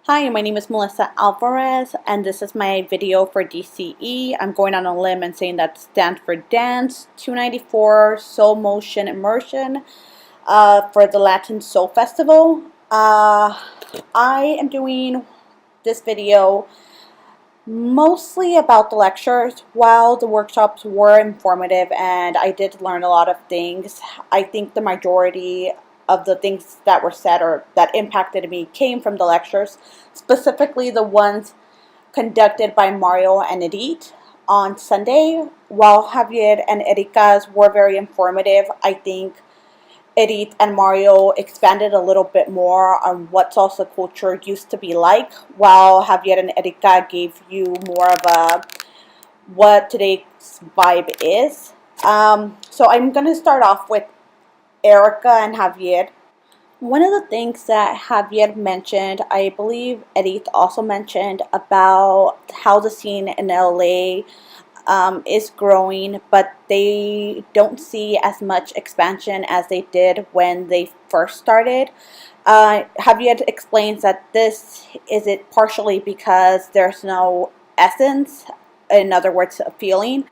Hi, my name is Melissa Alvarez, and this is my video for DCE. I'm going on a limb and saying that stands for Dance 294 Soul Motion Immersion for the Latin Soul Festival. I am doing this video mostly about the lectures. While the workshops were informative and I did learn a lot of things, I think the majority of the things that were said or that impacted me came from the lectures, specifically the ones conducted by Mario and Edith on Sunday. While Javier and Erika's were very informative, I think Edith and Mario expanded a little bit more on what salsa culture used to be like, while Javier and Erika gave you more of a what today's vibe is. So I'm going to start off with Erika and Javier. One of the things that Javier mentioned, I believe Edith also mentioned, about how the scene in LA is growing, but they don't see as much expansion as they did when they first started. Javier explains that this is it partially because there's no essence, in other words, a feeling.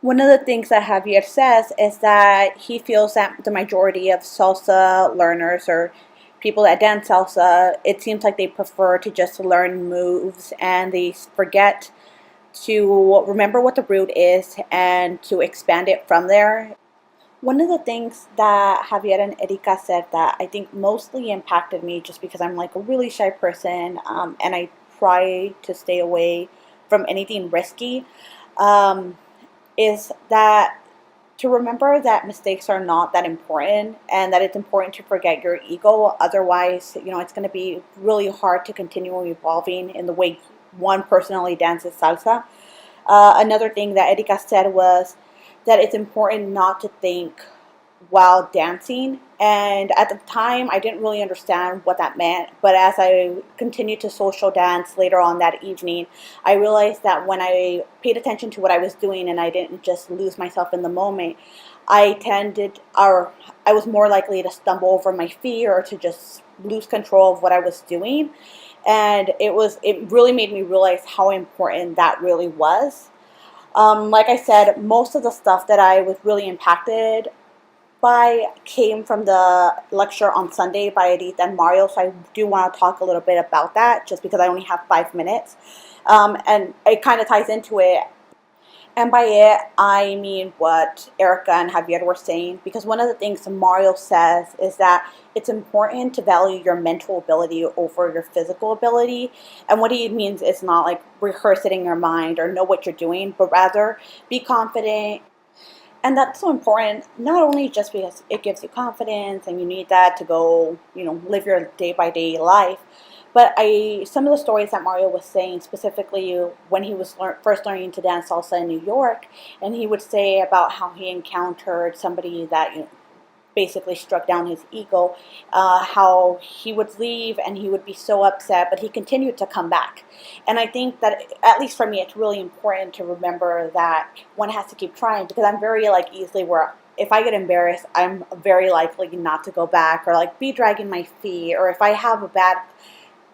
One of the things that Javier says is that he feels that the majority of salsa learners or people that dance salsa, it seems like they prefer to just learn moves and they forget to remember what the root is and to expand it from there. One of the things that Javier and Erika said that I think mostly impacted me, just because I'm like a really shy person and I try to stay away from anything risky, is that to remember that mistakes are not that important and that it's important to forget your ego. Otherwise, it's going to be really hard to continue evolving in the way one personally dances salsa. Another thing that Erika said was that it's important not to think while dancing. And at the time, I didn't really understand what that meant. But as I continued to social dance later on that evening, I realized that when I paid attention to what I was doing and I didn't just lose myself in the moment, I was more likely to stumble over my feet or to just lose control of what I was doing. And it really made me realize how important that really was. Like I said, most of the stuff that I was really impacted by came from the lecture on Sunday by Edith and Mario, so I do want to talk a little bit about that just because I only have 5 minutes. And it kind of ties into it. And by it, I mean what Erika and Javier were saying, because one of the things Mario says is that it's important to value your mental ability over your physical ability. And what he means is not like rehearse it in your mind or know what you're doing, but rather be confident. And that's so important, not only just because it gives you confidence and you need that to go, live your day-by-day life, but some of the stories that Mario was saying, specifically when he was first learning to dance salsa in New York, and he would say about how he encountered somebody that basically struck down his ego, how he would leave and he would be so upset, but he continued to come back. And I think that, at least for me, it's really important to remember that one has to keep trying, because I'm very easily where if I get embarrassed, I'm very likely not to go back or be dragging my feet, or if I have a bad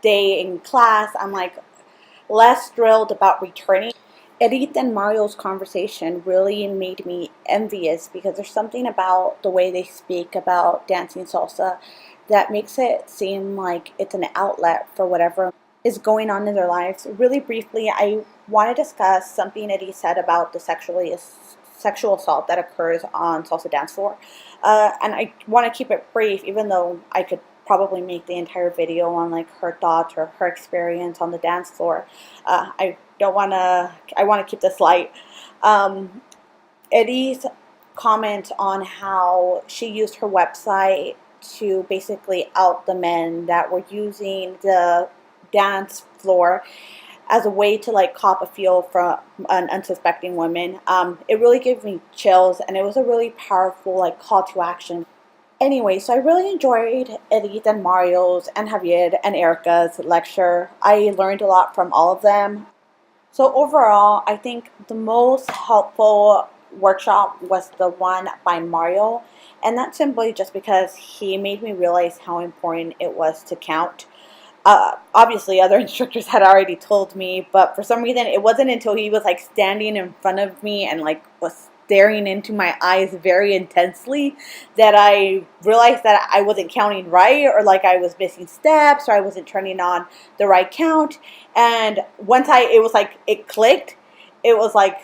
day in class, I'm less thrilled about returning. Edith and Mario's conversation really made me envious, because there's something about the way they speak about dancing salsa that makes it seem like it's an outlet for whatever is going on in their lives. Really briefly, I want to discuss something Edith said about the sexual assault that occurs on salsa dance floor. And I want to keep it brief, even though I could probably make the entire video on her thoughts or her experience on the dance floor. I want to keep this light. Eddie's comment on how she used her website to basically out the men that were using the dance floor as a way to cop a feel from an unsuspecting woman. It really gave me chills, and it was a really powerful call to action. Anyway, so I really enjoyed Edith and Mario's and Javier and Erika's lecture. I learned a lot from all of them. So overall, I think the most helpful workshop was the one by Mario, and that's simply just because he made me realize how important it was to count. Obviously other instructors had already told me, but for some reason it wasn't until he was like standing in front of me and like was staring into my eyes very intensely that I realized that I wasn't counting right, or like I was missing steps, or I wasn't turning on the right count. And once it was like it clicked, it was like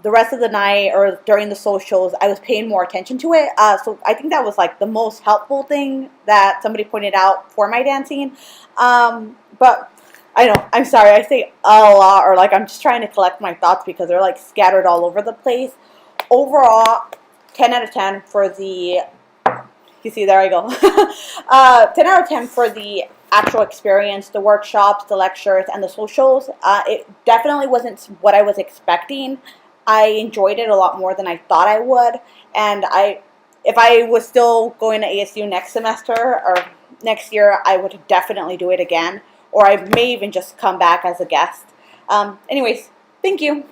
the rest of the night or during the socials, I was paying more attention to it. So I think that was like the most helpful thing that somebody pointed out for my dancing. But I know, I'm sorry, I say a lot, or like I'm just trying to collect my thoughts because they're like scattered all over the place. Overall, 10 out of 10 for the, you see, there I go. 10 out of 10 for the actual experience, the workshops, the lectures, and the socials. It definitely wasn't what I was expecting. I enjoyed it a lot more than I thought I would. And if I was still going to ASU next semester or next year, I would definitely do it again. Or I may even just come back as a guest. Anyways, thank you.